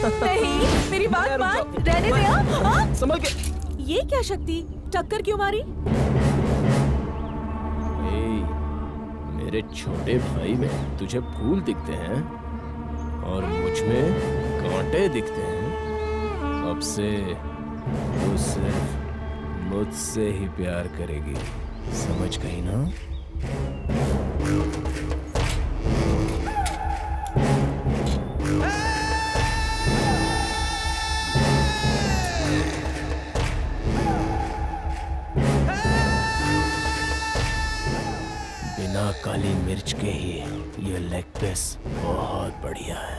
नहीं, मेरी बात मान, रहने दे। हाँ? संभल के। ये क्या शक्ति, टक्कर क्यों मारी? मेरे छोटे भाई में तुझे फूल दिखते हैं और मुझ में कांटे दिखते हैं। अब से तू सिर्फ मुझसे ही प्यार करेगी, समझ गई ना? बिना काली मिर्च के ही ये लेग पीस बहुत बढ़िया है।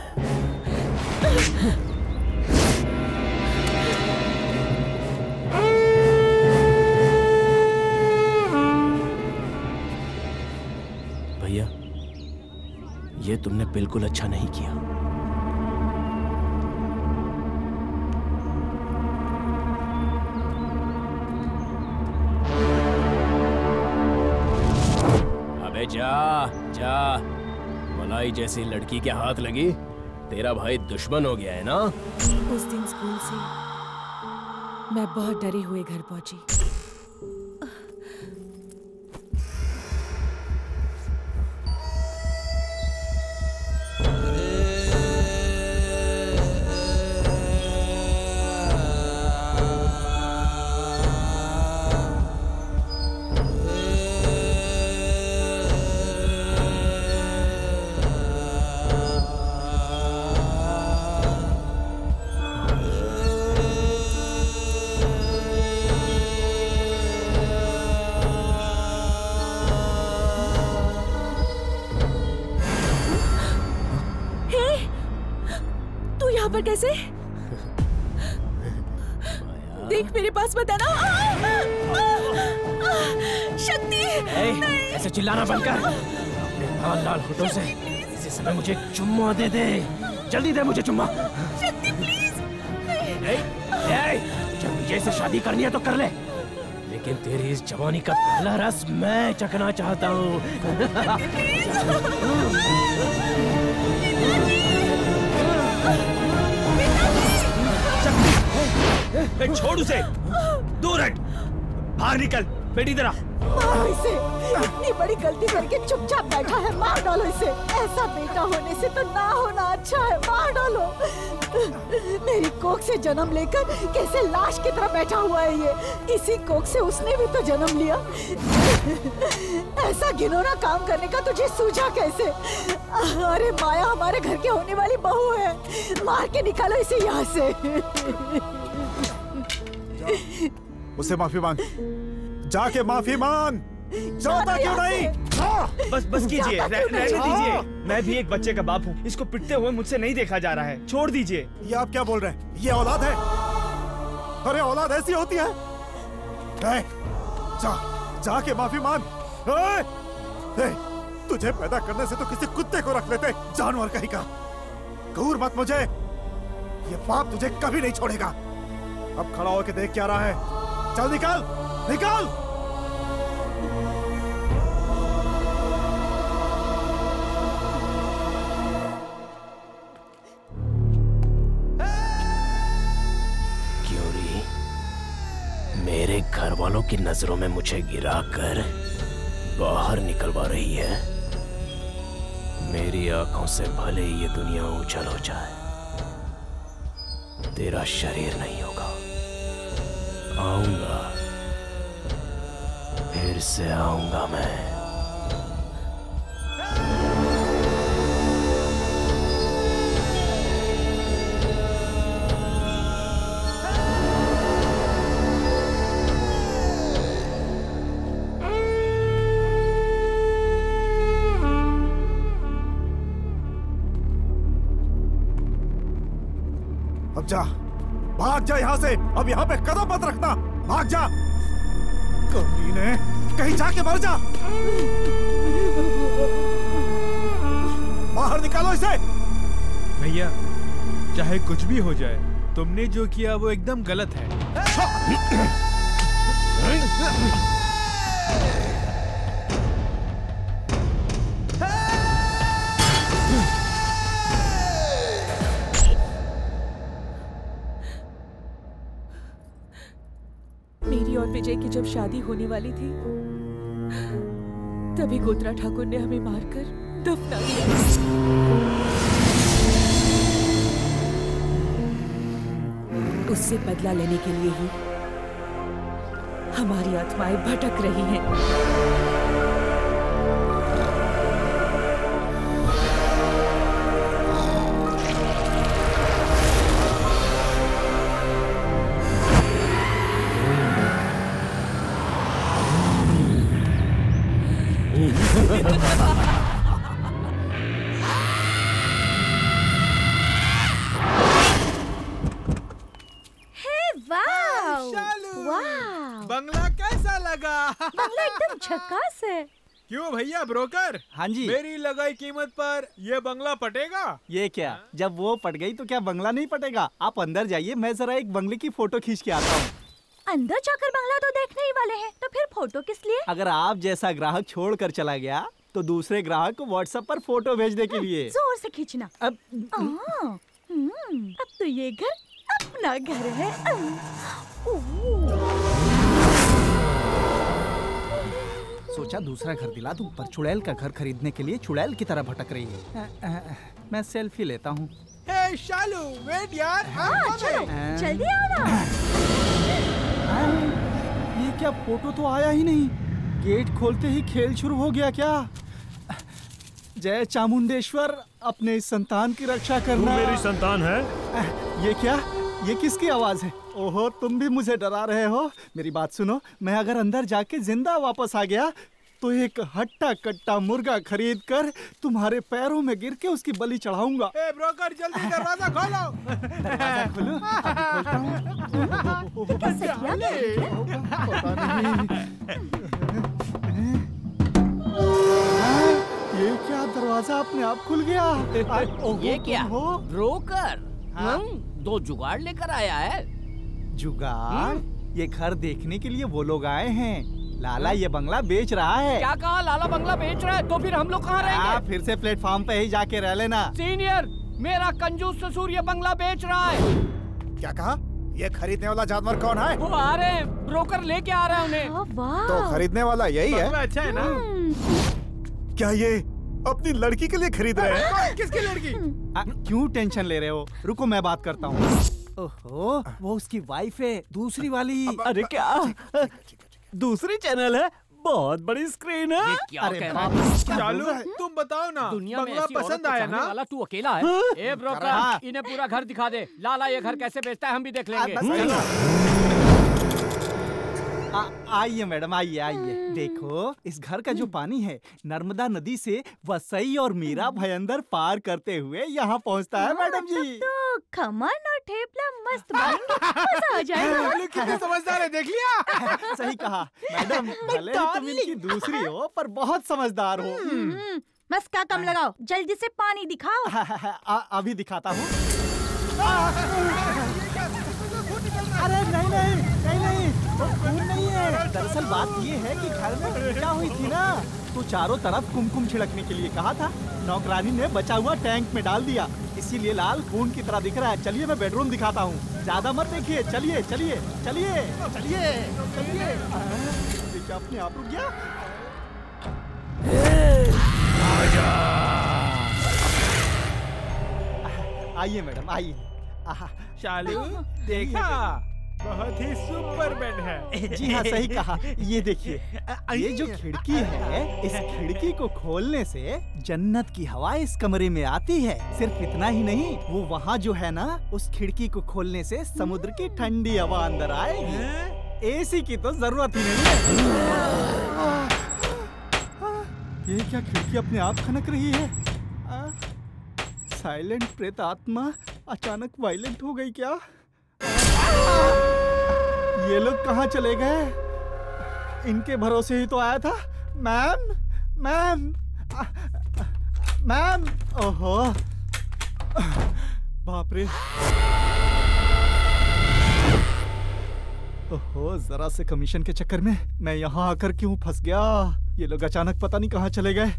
भैया, ये तुमने बिल्कुल अच्छा नहीं किया। जा जा, मलाई जैसी लड़की के हाथ लगी, तेरा भाई दुश्मन हो गया है ना? उस दिन स्कूल से मैं बहुत डरी हुई घर पहुंची। कैसे? देख मेरे पास मत आना। शक्ति! ऐसे चिल्लाना बंद कर। अपने लाल लाल होठों से इसी समय मुझे चुम्मा दे दे। जल्दी दे मुझे चुम्मा। शक्ति प्लीज। जब विजय से शादी करनी है तो कर ले, लेकिन तेरी इस जवानी का पहला रस मैं चखना चाहता हूँ। छोड़ उसे, दूर हट, बाहर निकल, बेटी तेरा। मारो इसे, इतनी बड़ी गलती करके चुपचाप बैठा है, मार डालो इसे। ऐसा बेटा होने से तो ना होना अच्छा है, मार डालो। मेरी कोख से जन्म लेकर कैसे लाश की तरह बैठा हुआ है ये। इसी कोख से उसने भी तो जन्म लिया। ऐसा घिनौना काम करने का तुझे सूझा कैसे? अरे माया हमारे घर के होने वाली बहू है, मार के निकालो इसे यहाँ से। उसे माफी मांग, जाके माफी मांग। चाहता क्यों नहीं? बस कीजिए, रहने दीजिए। मैं भी एक बच्चे का बाप हूँ, इसको पिटते हुए मुझसे नहीं देखा जा रहा है, छोड़ दीजिए। ये आप क्या बोल रहे हैं? ये औलाद है? अरे औलाद ऐसी होती है? जाके माफी मांग। तुझे पैदा करने से तो किसी कुत्ते को रख लेते, जानवर कहीं का। घूर मत मुझे, ये पाप तुझे कभी नहीं छोड़ेगा। अब खड़ा होके देख क्या रहा है? चल निकल, निकल। क्योरी मेरे घर वालों की नजरों में मुझे गिराकर बाहर निकलवा रही है। मेरी आंखों से भले ही ये दुनिया उछल हो जाए, तेरा शरीर नहीं होगा। आऊंगा, फिर से आऊंगा मैं। अब जा, भाग जा यहाँ से। अब यहाँ पे कदम मत रखना, भाग जा। कमीने, कहीं जाके मर जा। बाहर निकालो इसे। भैया, चाहे कुछ भी हो जाए, तुमने जो किया वो एकदम गलत है। विजय की जब शादी होने वाली थी तभी गोत्रा ठाकुर ने हमें मारकर दफना दिया। उससे बदला लेने के लिए ही हमारी आत्माएं भटक रही हैं। बंगला कैसा लगा? बंगला एकदम झकास है। क्यों भैया ब्रोकर? हाँ जी। मेरी लगाई कीमत पर ये बंगला पटेगा? ये क्या, जब वो पट गई तो क्या बंगला नहीं पटेगा? आप अंदर जाइए, मैं जरा एक बंगले की फोटो खींच के आता हूँ। अंदर जाकर बंगला तो देखने ही वाले हैं, तो फिर फोटो किस लिए? अगर आप जैसा ग्राहक छोड़ कर चला गया तो दूसरे ग्राहक को व्हाट्सएप पर फोटो भेजने के लिए। जोर से खींचना। अब तो ये घर अपना घर है। सोचा दूसरा घर दिला दूं, पर चुड़ैल का घर खरीदने के लिए चुड़ैल की तरह भटक रही है। मैं सेल्फी लेता हूँ। हे शालू, वेट यार। हाँ, चलो जल्दी आओ ना। ये क्या, फोटो तो आया ही नहीं। गेट खोलते ही खेल शुरू हो गया क्या? जय चामुंडेश्वर, अपने इस संतान की रक्षा करना। तू मेरी संतान है? ये क्या, ये किसकी आवाज है? ओहो, तुम भी मुझे डरा रहे हो। मेरी बात सुनो, मैं अगर अंदर जाके जिंदा वापस आ गया तो एक हट्टा कट्टा मुर्गा खरीद कर तुम्हारे पैरों में गिर के उसकी बलि चढ़ाऊंगा। ए ब्रोकर, जल्दी दरवाजा खोलो। दरवाजा खोलो, अभी खोलता हूँ। ये क्या, दरवाजा अपने आप खुल गया? ये क्या ब्रोकर? दो जुगाड़ लेकर आया है। जुगाड़? ये घर देखने के लिए वो लोग आए हैं। लाला ये बंगला बेच रहा है। क्या कहा? लाला बंगला बेच रहा है? तो फिर हम लोग कहाँ रहेंगे? फिर से प्लेटफॉर्म पे ही जाके रह लेना। सीनियर, मेरा कंजूस ससुर ये बंगला बेच रहा है। क्या कहा? ये खरीदने वाला जानवर कौन है? वो आ रहे हैं, ब्रोकर लेके आ रहा है उन्हें। तो खरीदने वाला यही है? अच्छा है ना? क्या ये अपनी लड़की के लिए खरीद रहे हैं? किसकी लड़की? क्यों टेंशन ले रहे हो? रुको, मैं बात करता हूँ। ओहो, वो उसकी वाइफ है, दूसरी वाली। अरे क्या, दूसरी चैनल है? बहुत बड़ी स्क्रीन है। अरे चालू, तुम बताओ ना, दुनिया में बंगला पसंद आया ना? वाला तू अकेला है। ए ब्रोकर, इन्हें पूरा घर दिखा दे। लाला ये घर कैसे बेचता है हम भी देख लेंगे। आइए मैडम, आइए आइए। देखो, इस घर का जो पानी है नर्मदा नदी से वसई और मीरा भयंदर पार करते हुए यहाँ पहुँचता है मैडम जी। तो खमन और ठेपला मस्त बनेंगे, मजा आ जाएगा। कितने समझदार है, देख लिया? सही कहा मैडम, भले ही तुम इनकी दूसरी हो पर बहुत समझदार हो। मस्का कम लगाओ, जल्दी से पानी दिखाओ। अभी दिखाता हूँ। अरे नहीं नहीं नहीं नहीं, वो खून नहीं है। दरअसल बात ये है कि घर में पूजा हुई थी ना, तो चारों तरफ कुमकुम छिड़कने के लिए कहा था। नौकरानी ने बचा हुआ टैंक में डाल दिया, इसीलिए लाल खून की तरह दिख रहा है। चलिए मैं बेडरूम दिखाता हूँ, ज्यादा मत देखिए। चलिए चलिए चलिए चलिए चलिए। क्या अपने आप रुक गया? आइए मैडम, आइए। शालू, देखा? बहुत ही सुपर बेड है। जी हाँ, सही कहा। ये देखिए, ये जो खिड़की है, इस खिड़की को खोलने से जन्नत की हवा इस कमरे में आती है। सिर्फ इतना ही नहीं, वो वहाँ जो है ना, उस खिड़की को खोलने से समुद्र की ठंडी हवा अंदर आएगी। एसी की तो जरूरत ही नहीं है। ये क्या, खिड़की अपने आप खनक रही है? साइलेंट प्रेत आत्मा अचानक वायलेंट हो गई क्या? ये लोग कहाँ चले गए? इनके भरोसे ही तो आया था। Ma'am, ma'am, ma'am. ओहो, बाप रे। ओहो, जरा से कमीशन के चक्कर में मैं यहाँ आकर क्यों फंस गया? ये लोग अचानक पता नहीं कहाँ चले गए।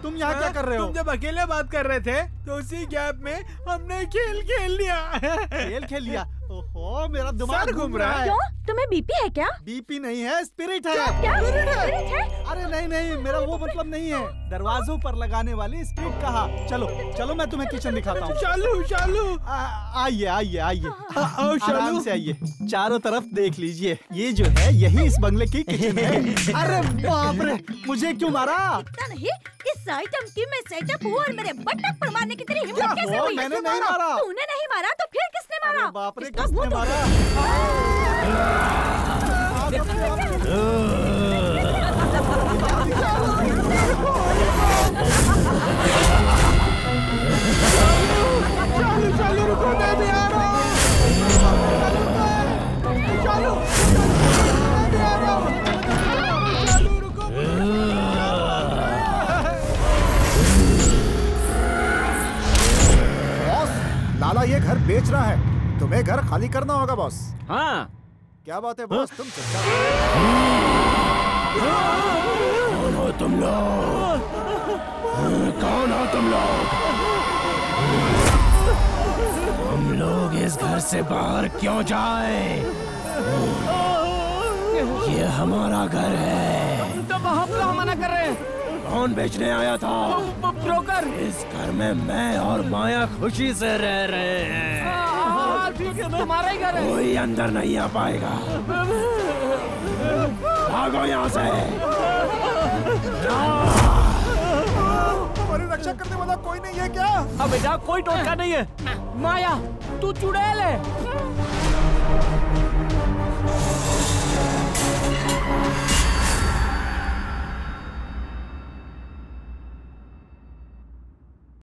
तुम यहाँ क्या कर रहे हो? तुम जब अकेले बात कर रहे थे तो उसी गैप में हमने खेल खेल लिया। खेल खेल लिया? ओहो, मेरा दिमाग घूम रहा है। क्यों? तुम्हें बीपी है क्या? बीपी नहीं है, स्पिरिट है। क्या? स्पिरिट है। स्पिरिट है? अरे नहीं नहीं, मेरा वो मतलब नहीं है। दरवाजों पर लगाने वाली स्पिरिट कहा। चलो चलो, मैं तुम्हें किचन दिखाता हूँ। चालू चालू। आइए आइए आइए, आराम से आइए। चारों तरफ देख लीजिए, ये जो है यही इस बंगले की किचन है। अरे बाप रे, मुझे क्यों मारा? नहीं, इस आइटम की मैं सेटअप हूँ और मेरे बटन पर मारने की तेरी हिम्मत कैसे हुई? मैंने नहीं मारा। तूने नहीं मारा तो फिर किसने मारा? अरे बाप रे, किसने मारा? चालू चालू, रुको, मैं भी आ रहा हूँ। चालू मैं भी आ रहा हूँ। चालू रुको। बॉस, लाला ये घर बेच रहा है, तुम्हें घर खाली करना होगा बॉस। हाँ, क्या बात है बॉस, तुम चुपचाप। कौन हो तुम लोग? कौन हो तुम लोग? हम लोग इस घर से बाहर क्यों जाए? ये हमारा घर है। तो हम लोग मना कर रहे हैं। कौन बेचने आया था? ब्रोकर। इस घर में मैं और माया खुशी से रह रहे हैं। ठीक है, तुम्हारा ही घर है। कोई अंदर नहीं आ पाएगा। भागो यहाँ से। हमारी रक्षा करने वाला कोई नहीं है क्या? अब बेटा कोई टोटका नहीं है। माया, तू चुड़ैल है।